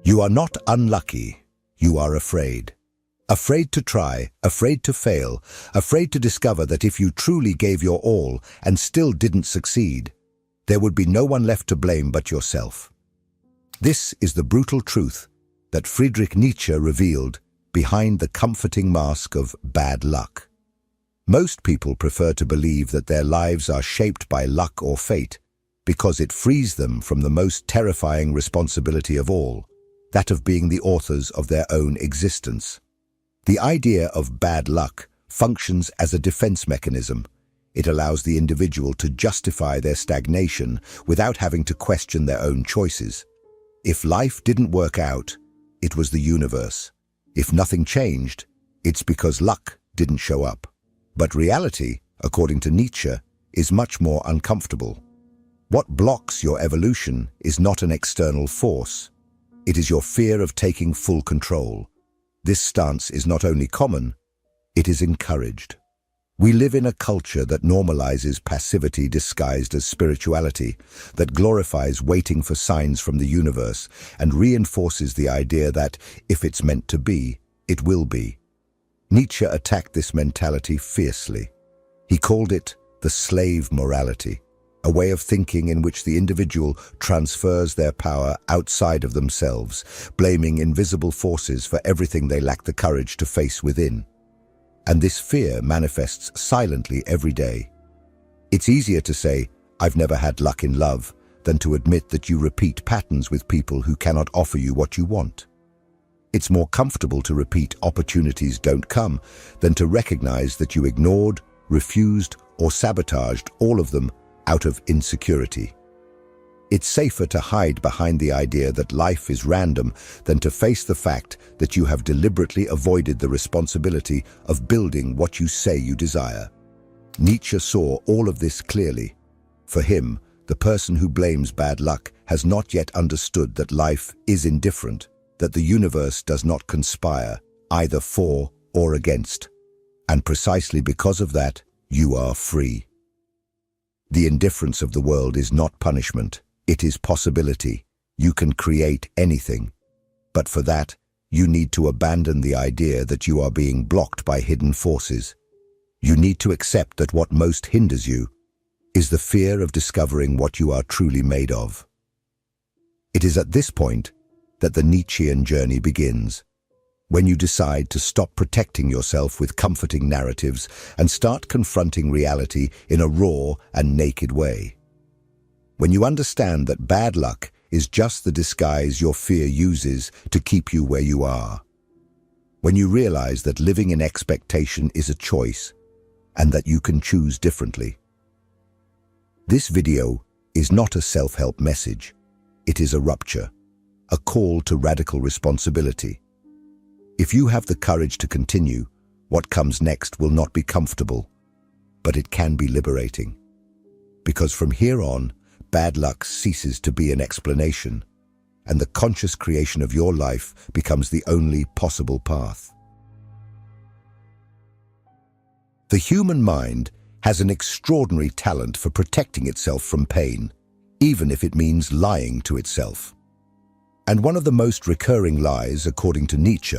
You are not unlucky, you are afraid. Afraid to try, afraid to fail, afraid to discover that if you truly gave your all and still didn't succeed, there would be no one left to blame but yourself. This is the brutal truth that Friedrich Nietzsche revealed behind the comforting mask of bad luck. Most people prefer to believe that their lives are shaped by luck or fate because it frees them from the most terrifying responsibility of all, that of being the authors of their own existence. The idea of bad luck functions as a defense mechanism. It allows the individual to justify their stagnation without having to question their own choices. If life didn't work out, it was the universe. If nothing changed, it's because luck didn't show up. But reality, according to Nietzsche, is much more uncomfortable. What blocks your evolution is not an external force. It is your fear of taking full control. This stance is not only common, it is encouraged. We live in a culture that normalizes passivity disguised as spirituality, that glorifies waiting for signs from the universe and reinforces the idea that, if it's meant to be, it will be. Nietzsche attacked this mentality fiercely. He called it the slave morality, a way of thinking in which the individual transfers their power outside of themselves, blaming invisible forces for everything they lack the courage to face within. And this fear manifests silently every day. It's easier to say, "I've never had luck in love," than to admit that you repeat patterns with people who cannot offer you what you want. It's more comfortable to repeat "opportunities don't come" than to recognize that you ignored, refused, or sabotaged all of them out of insecurity. It's safer to hide behind the idea that life is random than to face the fact that you have deliberately avoided the responsibility of building what you say you desire. Nietzsche saw all of this clearly. For him, the person who blames bad luck has not yet understood that life is indifferent, that the universe does not conspire, either for or against. And precisely because of that, you are free. The indifference of the world is not punishment. It is possibility. You can create anything. But for that, you need to abandon the idea that you are being blocked by hidden forces. You need to accept that what most hinders you is the fear of discovering what you are truly made of. It is at this point that the Nietzschean journey begins, when you decide to stop protecting yourself with comforting narratives and start confronting reality in a raw and naked way. When you understand that bad luck is just the disguise your fear uses to keep you where you are. When you realize that living in expectation is a choice and that you can choose differently. This video is not a self-help message. It is a rupture, a call to radical responsibility. If you have the courage to continue, what comes next will not be comfortable, but it can be liberating. Because from here on, bad luck ceases to be an explanation, and the conscious creation of your life becomes the only possible path. The human mind has an extraordinary talent for protecting itself from pain, even if it means lying to itself. And one of the most recurring lies, according to Nietzsche,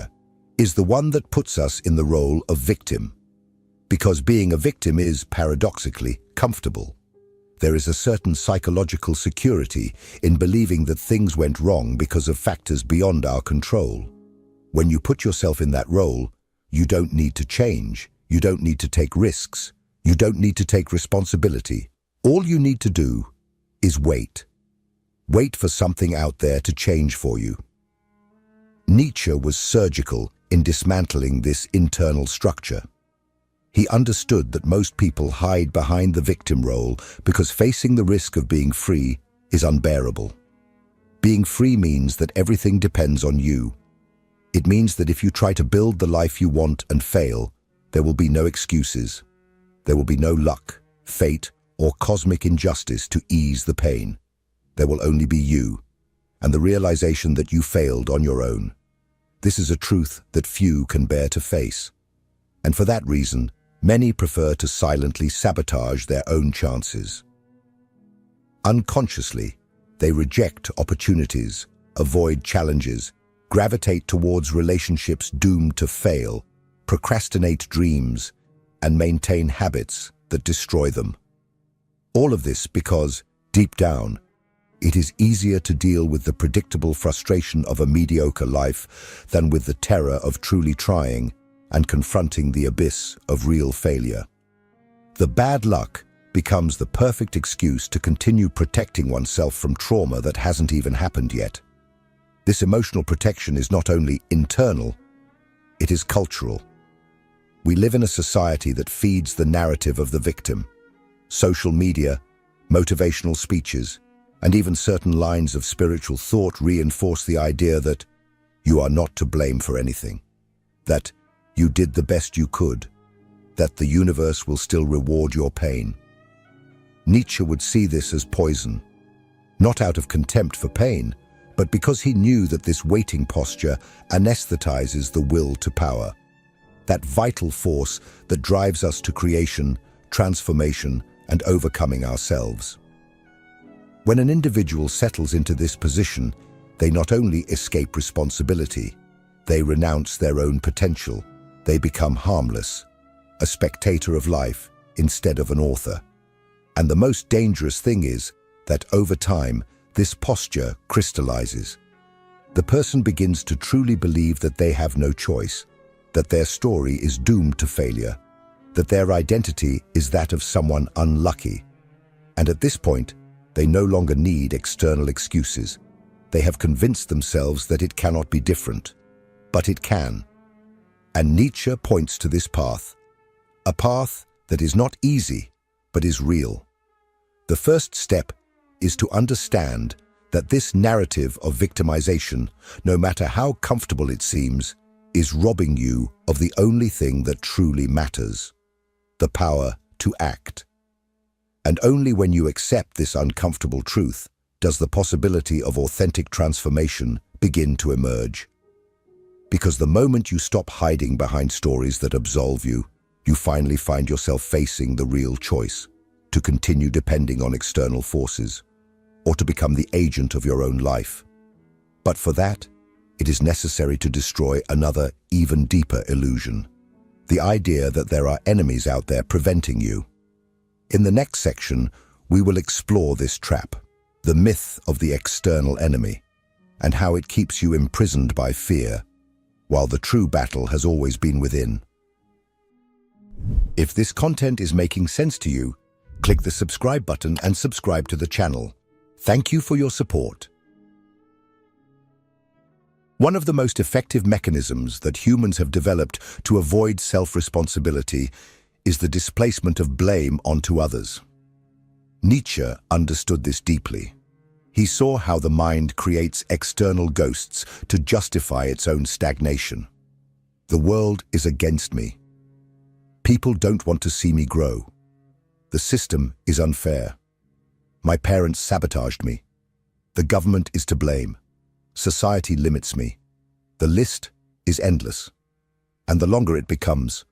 is the one that puts us in the role of victim. Because being a victim is, paradoxically, comfortable. There is a certain psychological security in believing that things went wrong because of factors beyond our control. When you put yourself in that role, you don't need to change, you don't need to take risks, you don't need to take responsibility. All you need to do is wait. Wait for something out there to change for you. Nietzsche was surgical in dismantling this internal structure. He understood that most people hide behind the victim role because facing the risk of being free is unbearable. Being free means that everything depends on you. It means that if you try to build the life you want and fail, there will be no excuses. There will be no luck, fate, or cosmic injustice to ease the pain. There will only be you, and the realization that you failed on your own. This is a truth that few can bear to face. And for that reason, Many prefer to silently sabotage their own chances. Unconsciously, they reject opportunities, avoid challenges, gravitate towards relationships doomed to fail, procrastinate dreams, and maintain habits that destroy them. All of this because, deep down, it is easier to deal with the predictable frustration of a mediocre life than with the terror of truly trying and confronting the abyss of real failure. The bad luck becomes the perfect excuse to continue protecting oneself from trauma that hasn't even happened yet. This emotional protection is not only internal, it is cultural. We live in a society that feeds the narrative of the victim. Social media, motivational speeches, and even certain lines of spiritual thought reinforce the idea that you are not to blame for anything, that you did the best you could, that the universe will still reward your pain. Nietzsche would see this as poison, not out of contempt for pain, but because he knew that this waiting posture anesthetizes the will to power, that vital force that drives us to creation, transformation, and overcoming ourselves. When an individual settles into this position, they not only escape responsibility, they renounce their own potential. They become harmless, a spectator of life instead of an author. And the most dangerous thing is that over time, this posture crystallizes. The person begins to truly believe that they have no choice, that their story is doomed to failure, that their identity is that of someone unlucky. And at this point, they no longer need external excuses. They have convinced themselves that it cannot be different, but it can. And Nietzsche points to this path, a path that is not easy, but is real. The first step is to understand that this narrative of victimization, no matter how comfortable it seems, is robbing you of the only thing that truly matters, the power to act. And only when you accept this uncomfortable truth does the possibility of authentic transformation begin to emerge. Because the moment you stop hiding behind stories that absolve you, you finally find yourself facing the real choice to continue depending on external forces or to become the agent of your own life. But for that, it is necessary to destroy another, even deeper illusion, the idea that there are enemies out there preventing you. In the next section, we will explore this trap, the myth of the external enemy, and how it keeps you imprisoned by fear, while the true battle has always been within. If this content is making sense to you, click the subscribe button and subscribe to the channel. Thank you for your support. One of the most effective mechanisms that humans have developed to avoid self-responsibility is the displacement of blame onto others. Nietzsche understood this deeply. He saw how the mind creates external ghosts to justify its own stagnation. The world is against me. People don't want to see me grow. The system is unfair. My parents sabotaged me. The government is to blame. Society limits me. The list is endless. And the longer it becomes,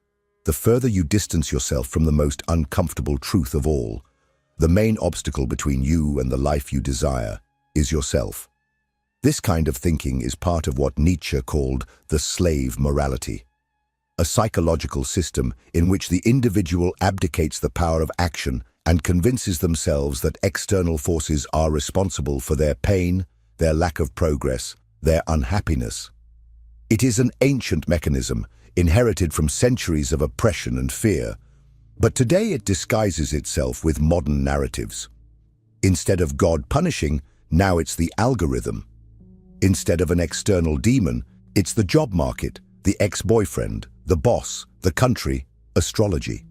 the further you distance yourself from the most uncomfortable truth of all. The main obstacle between you and the life you desire is yourself. This kind of thinking is part of what Nietzsche called the slave morality, a psychological system in which the individual abdicates the power of action and convinces themselves that external forces are responsible for their pain, their lack of progress, their unhappiness. It is an ancient mechanism inherited from centuries of oppression and fear, but today it disguises itself with modern narratives. Instead of God punishing, now it's the algorithm. Instead of an external demon, it's the job market, the ex-boyfriend, the boss, the country, astrology.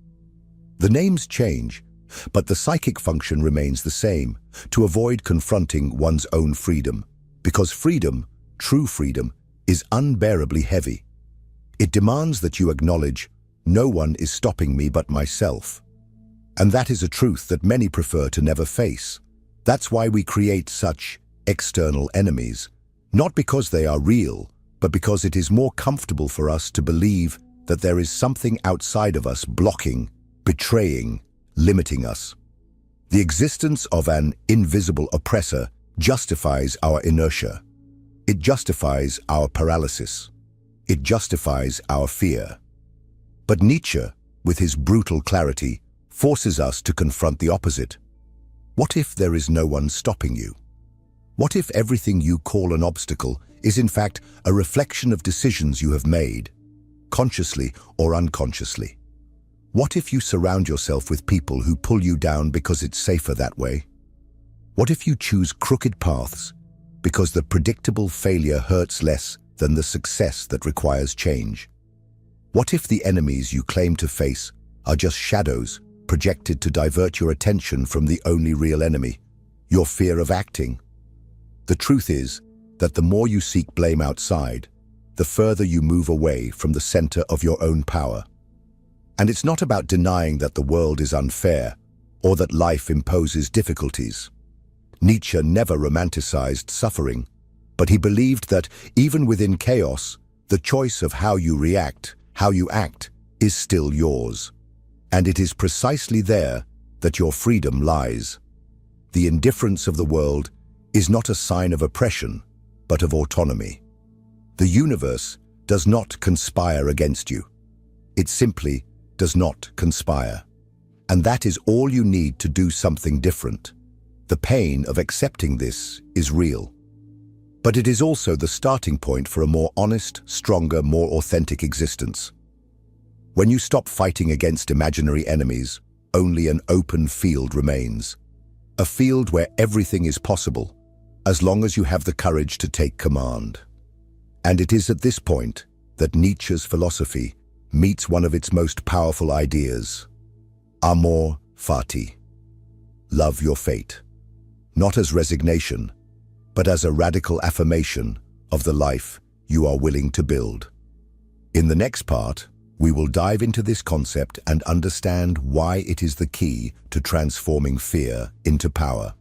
The names change, but the psychic function remains the same, to avoid confronting one's own freedom, because freedom, true freedom, is unbearably heavy. It demands that you acknowledge, no one is stopping me but myself. And that is a truth that many prefer to never face. That's why we create such external enemies, not because they are real, but because it is more comfortable for us to believe that there is something outside of us blocking, betraying, limiting us. The existence of an invisible oppressor justifies our inertia. It justifies our paralysis. It justifies our fear. But Nietzsche, with his brutal clarity, forces us to confront the opposite. What if there is no one stopping you? What if everything you call an obstacle is in fact a reflection of decisions you have made, consciously or unconsciously? What if you surround yourself with people who pull you down because it's safer that way? What if you choose crooked paths because the predictable failure hurts less than the success that requires change? What if the enemies you claim to face are just shadows projected to divert your attention from the only real enemy, your fear of acting? The truth is that the more you seek blame outside, the further you move away from the center of your own power. And it's not about denying that the world is unfair or that life imposes difficulties. Nietzsche never romanticized suffering, but he believed that even within chaos, the choice of how you react, how you act, is still yours. And it is precisely there that your freedom lies. The indifference of the world is not a sign of oppression, but of autonomy. The universe does not conspire against you. It simply does not conspire. And that is all you need to do something different. The pain of accepting this is real. But it is also the starting point for a more honest, stronger, more authentic existence. When you stop fighting against imaginary enemies, only an open field remains. A field where everything is possible, as long as you have the courage to take command. And it is at this point that Nietzsche's philosophy meets one of its most powerful ideas: amor fati. Love your fate. Not as resignation, but as a radical affirmation of the life you are willing to build. In the next part, we will dive into this concept and understand why it is the key to transforming fear into power.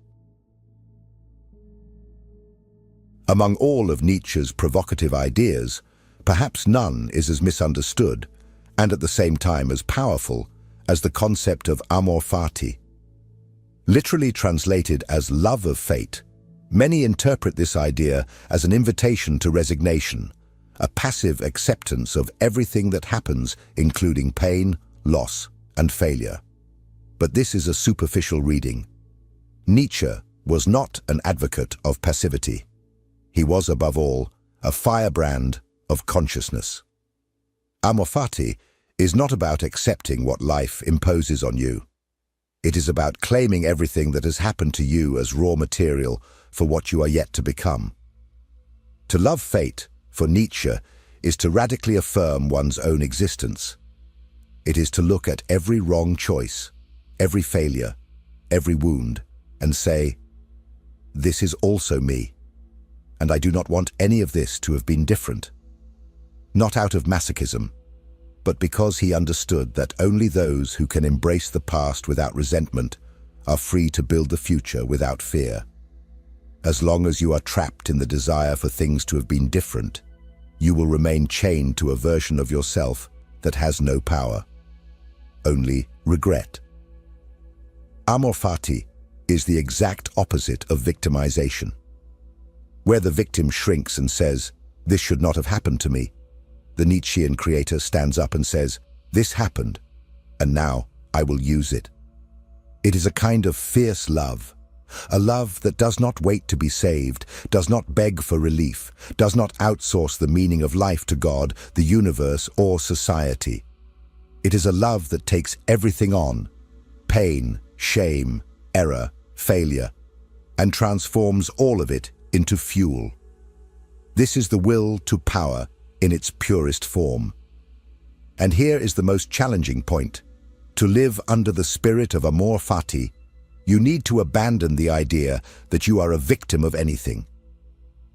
Among all of Nietzsche's provocative ideas, perhaps none is as misunderstood and at the same time as powerful as the concept of amor fati. Literally translated as love of fate, many interpret this idea as an invitation to resignation, a passive acceptance of everything that happens, including pain, loss, and failure. But this is a superficial reading. Nietzsche was not an advocate of passivity. He was, above all, a firebrand of consciousness. Amor fati is not about accepting what life imposes on you. It is about claiming everything that has happened to you as raw material for what you are yet to become. To love fate, for Nietzsche, is to radically affirm one's own existence. It is to look at every wrong choice, every failure, every wound, and say, "This is also me, and I do not want any of this to have been different." Not out of masochism, but because he understood that only those who can embrace the past without resentment are free to build the future without fear. As long as you are trapped in the desire for things to have been different, you will remain chained to a version of yourself that has no power, only regret. Amor fati is the exact opposite of victimization. Where the victim shrinks and says, "This should not have happened to me," the Nietzschean creator stands up and says, "This happened, and now I will use it." It is a kind of fierce love, a love that does not wait to be saved, does not beg for relief, does not outsource the meaning of life to God, the universe, or society. It is a love that takes everything on, pain, shame, error, failure, and transforms all of it into fuel. This is the will to power in its purest form. And here is the most challenging point. To live under the spirit of amor fati, you need to abandon the idea that you are a victim of anything.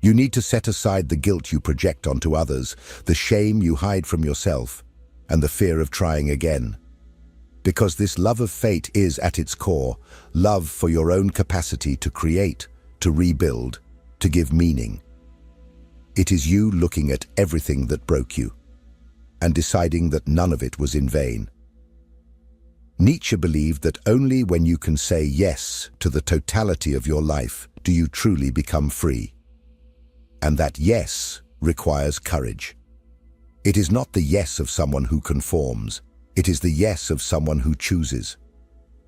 You need to set aside the guilt you project onto others, the shame you hide from yourself, and the fear of trying again. Because this love of fate is, at its core, love for your own capacity to create, to rebuild, to give meaning. It is you looking at everything that broke you, and deciding that none of it was in vain. Nietzsche believed that only when you can say yes to the totality of your life do you truly become free. And that yes requires courage. It is not the yes of someone who conforms. It is the yes of someone who chooses,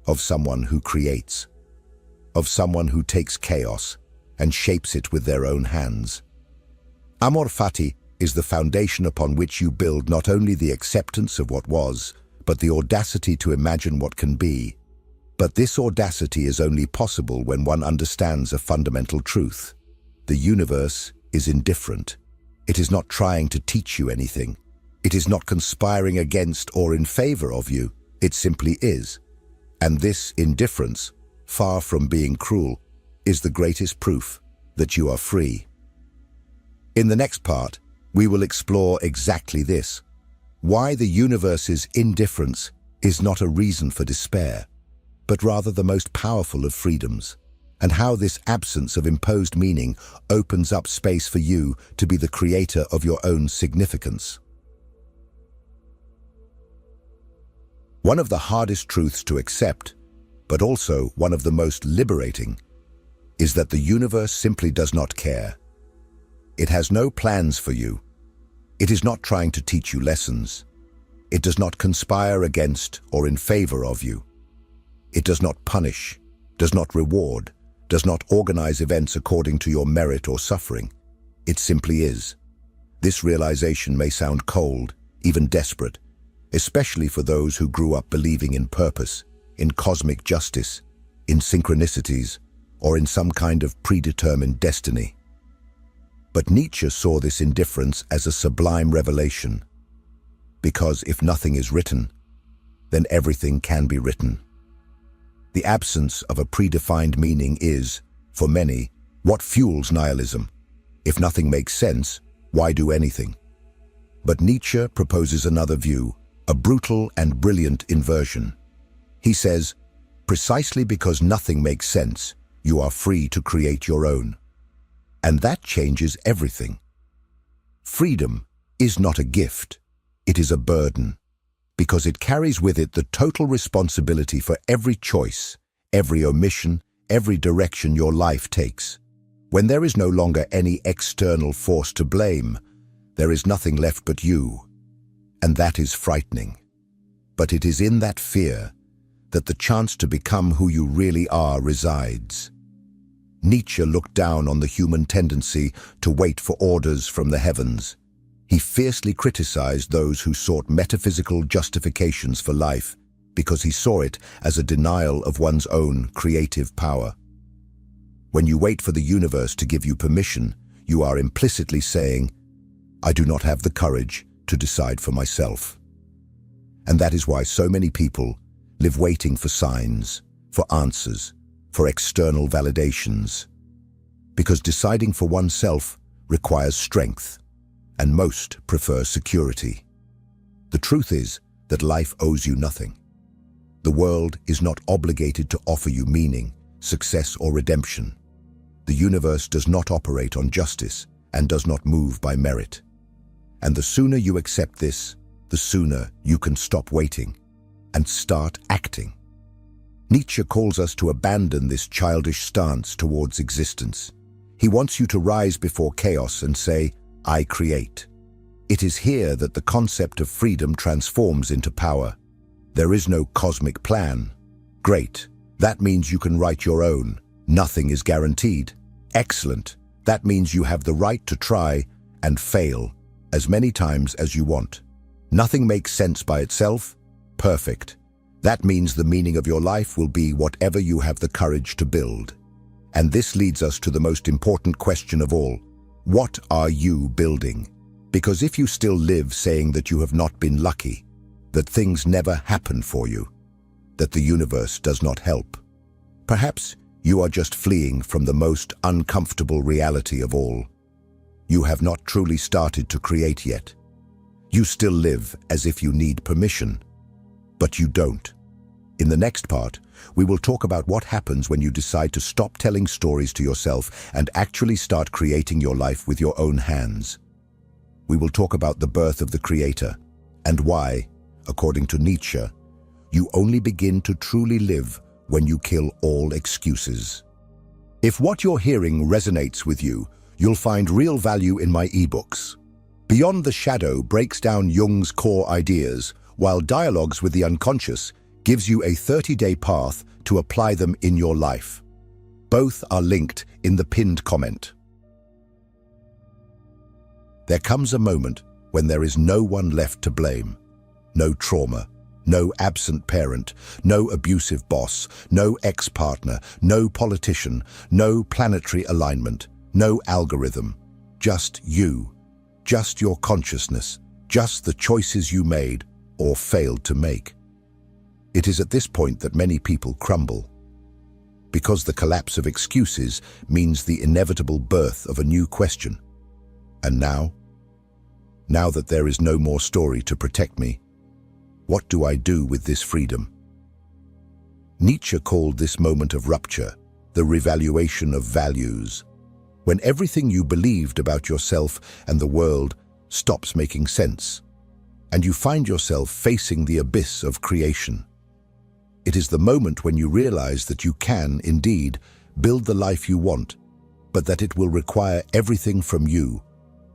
of someone who creates, of someone who takes chaos and shapes it with their own hands. Amor fati is the foundation upon which you build not only the acceptance of what was, but the audacity to imagine what can be. But this audacity is only possible when one understands a fundamental truth. The universe is indifferent. It is not trying to teach you anything. It is not conspiring against or in favor of you. It simply is. And this indifference, far from being cruel, is the greatest proof that you are free. In the next part, we will explore exactly this: why the universe's indifference is not a reason for despair, but rather the most powerful of freedoms, and how this absence of imposed meaning opens up space for you to be the creator of your own significance. One of the hardest truths to accept, but also one of the most liberating, is that the universe simply does not care. It has no plans for you. It is not trying to teach you lessons. It does not conspire against or in favor of you. It does not punish, does not reward, does not organize events according to your merit or suffering. It simply is. This realization may sound cold, even desperate, especially for those who grew up believing in purpose, in cosmic justice, in synchronicities, or in some kind of predetermined destiny. But Nietzsche saw this indifference as a sublime revelation, because if nothing is written, then everything can be written. The absence of a predefined meaning is, for many, what fuels nihilism. If nothing makes sense, why do anything? But Nietzsche proposes another view, a brutal and brilliant inversion. He says, precisely because nothing makes sense, you are free to create your own. And that changes everything. Freedom is not a gift, it is a burden, because it carries with it the total responsibility for every choice, every omission, every direction your life takes. When there is no longer any external force to blame, there is nothing left but you, and that is frightening. But it is in that fear that the chance to become who you really are resides. Nietzsche looked down on the human tendency to wait for orders from the heavens. He fiercely criticized those who sought metaphysical justifications for life because he saw it as a denial of one's own creative power. When you wait for the universe to give you permission, you are implicitly saying, I do not have the courage to decide for myself. And that is why so many people live waiting for signs, for answers, for external validations. Because deciding for oneself requires strength, and most prefer security. The truth is that life owes you nothing. The world is not obligated to offer you meaning, success, or redemption. The universe does not operate on justice and does not move by merit. And the sooner you accept this, the sooner you can stop waiting and start acting. Nietzsche calls us to abandon this childish stance towards existence. He wants you to rise before chaos and say, I create. It is here that the concept of freedom transforms into power. There is no cosmic plan. Great. That means you can write your own. Nothing is guaranteed. Excellent. That means you have the right to try and fail as many times as you want. Nothing makes sense by itself. Perfect. That means the meaning of your life will be whatever you have the courage to build. And this leads us to the most important question of all. What are you building? Because if you still live saying that you have not been lucky, that things never happen for you, that the universe does not help, perhaps you are just fleeing from the most uncomfortable reality of all. You have not truly started to create yet. You still live as if you need permission. But you don't. In the next part, we will talk about what happens when you decide to stop telling stories to yourself and actually start creating your life with your own hands. We will talk about the birth of the creator, And why, according to Nietzsche, you only begin to truly live when you kill all excuses. If what you're hearing resonates with you, you'll find real value in my ebooks. Beyond the Shadow breaks down Jung's core ideas, while Dialogues with the Unconscious gives you a 30-day path to apply them in your life. Both are linked in the pinned comment. There comes a moment when there is no one left to blame. No trauma, no absent parent, no abusive boss, no ex-partner, no politician, no planetary alignment, no algorithm. Just you, just your consciousness, just the choices you made or failed to make. It is at this point that many people crumble, because the collapse of excuses means the inevitable birth of a new question. And now that there is no more story to protect me, what do I do with this freedom? Nietzsche called this moment of rupture the revaluation of values, when everything you believed about yourself and the world stops making sense, and you find yourself facing the abyss of creation. It is the moment when you realize that you can, indeed, build the life you want, but that it will require everything from you,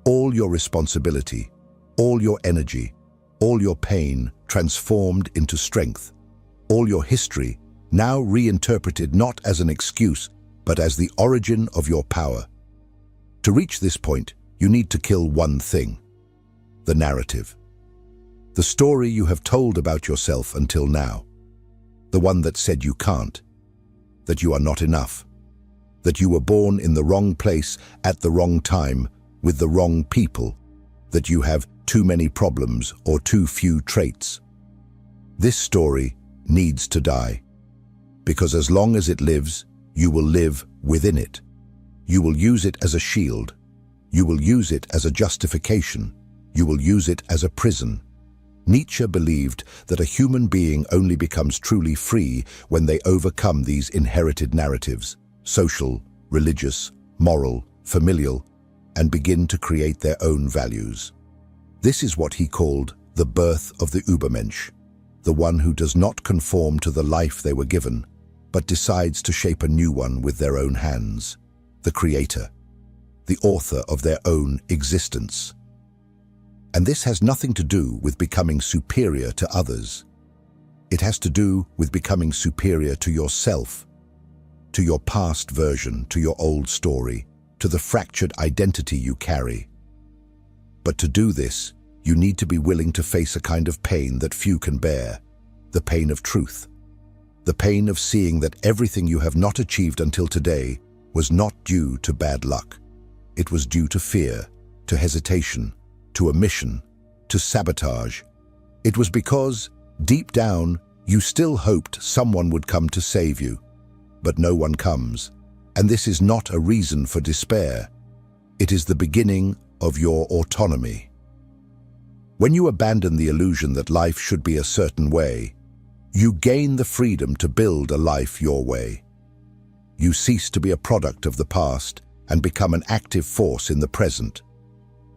all your responsibility, all your energy, all your pain transformed into strength, all your history now reinterpreted not as an excuse, but as the origin of your power. To reach this point, you need to kill one thing: the narrative. The story you have told about yourself until now. The one that said you can't, that you are not enough, that you were born in the wrong place at the wrong time with the wrong people, that you have too many problems or too few traits. This story needs to die, because as long as it lives, you will live within it. You will use it as a shield. You will use it as a justification. You will use it as a prison. Nietzsche believed that a human being only becomes truly free when they overcome these inherited narratives, social, religious, moral, familial, and begin to create their own values. This is what he called the birth of the Übermensch, the one who does not conform to the life they were given, but decides to shape a new one with their own hands, the creator, the author of their own existence. And this has nothing to do with becoming superior to others. It has to do with becoming superior to yourself, to your past version, to your old story, to the fractured identity you carry. But to do this, you need to be willing to face a kind of pain that few can bear, the pain of truth, the pain of seeing that everything you have not achieved until today was not due to bad luck. It was due to fear, to hesitation, to omission, to sabotage. It was because, deep down, you still hoped someone would come to save you. But no one comes, and this is not a reason for despair. It is the beginning of your autonomy. When you abandon the illusion that life should be a certain way, you gain the freedom to build a life your way. You cease to be a product of the past and become an active force in the present.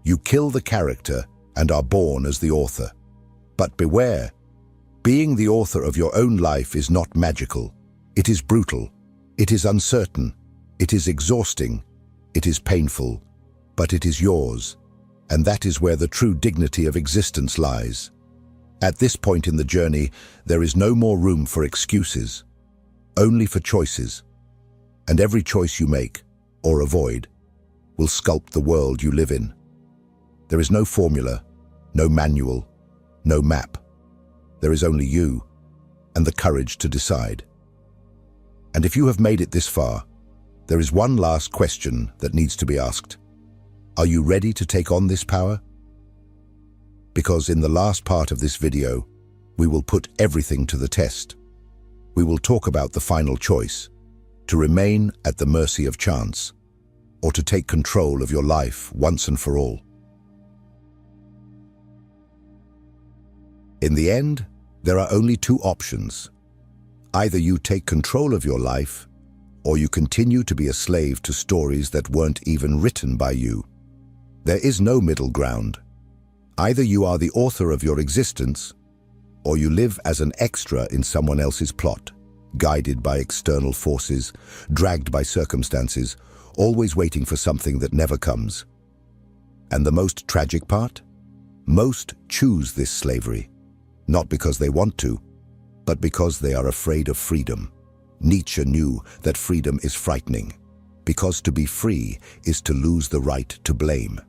You kill the character and are born as the author. But beware, being the author of your own life is not magical. It is brutal. It is uncertain. It is exhausting. It is painful. But it is yours. And that is where the true dignity of existence lies. At this point in the journey, there is no more room for excuses, only for choices. And every choice you make, or avoid, will sculpt the world you live in. There is no formula, no manual, no map. There is only you, and the courage to decide. And if you have made it this far, there is one last question that needs to be asked. Are you ready to take on this power? Because in the last part of this video, we will put everything to the test. We will talk about the final choice, to remain at the mercy of chance, or to take control of your life once and for all. In the end, there are only two options. Either you take control of your life, or you continue to be a slave to stories that weren't even written by you. There is no middle ground. Either you are the author of your existence, or you live as an extra in someone else's plot, guided by external forces, dragged by circumstances, always waiting for something that never comes. And the most tragic part? Most choose this slavery, not because they want to, but because they are afraid of freedom. Nietzsche knew that freedom is frightening, because to be free is to lose the right to blame.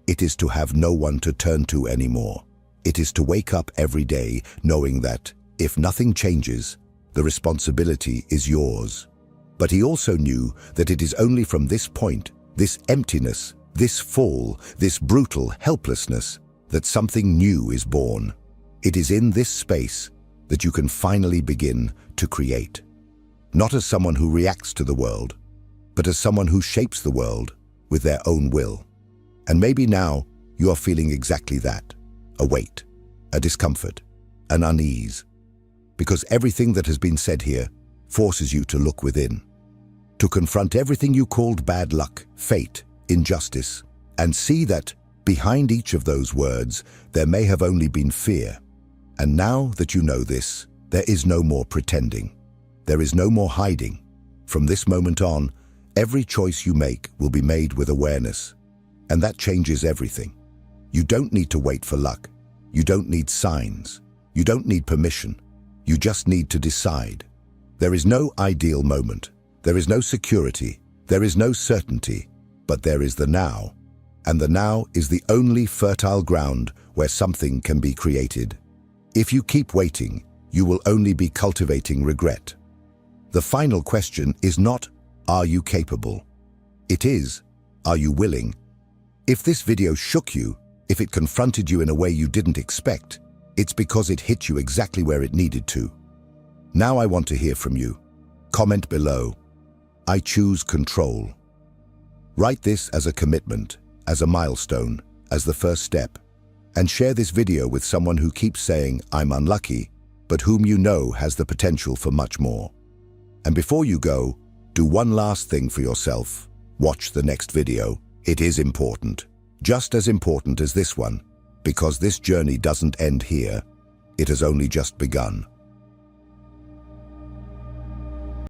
It is to have no one to turn to anymore. It is to wake up every day knowing that, if nothing changes, the responsibility is yours. But he also knew that it is only from this point, this emptiness, this fall, this brutal helplessness, that something new is born. It is in this space that you can finally begin to create. Not as someone who reacts to the world, but as someone who shapes the world with their own will. And maybe now you are feeling exactly that, a weight, a discomfort, an unease. Because everything that has been said here forces you to look within, to confront everything you called bad luck, fate, injustice, and see that behind each of those words there may have only been fear. And now that you know this, there is no more pretending. There is no more hiding. From this moment on, every choice you make will be made with awareness. And that changes everything. You don't need to wait for luck. You don't need signs. You don't need permission. You just need to decide. There is no ideal moment. There is no security. There is no certainty. But there is the now. And the now is the only fertile ground where something can be created. If you keep waiting, you will only be cultivating regret. The final question is not, are you capable? It is, are you willing? If this video shook you, if it confronted you in a way you didn't expect, it's because it hit you exactly where it needed to. Now I want to hear from you. Comment below. I choose control. Write this as a commitment, as a milestone, as the first step, and share this video with someone who keeps saying, I'm unlucky, but whom you know has the potential for much more. And before you go, do one last thing for yourself. Watch the next video. It is important, just as important as this one, because this journey doesn't end here. It has only just begun.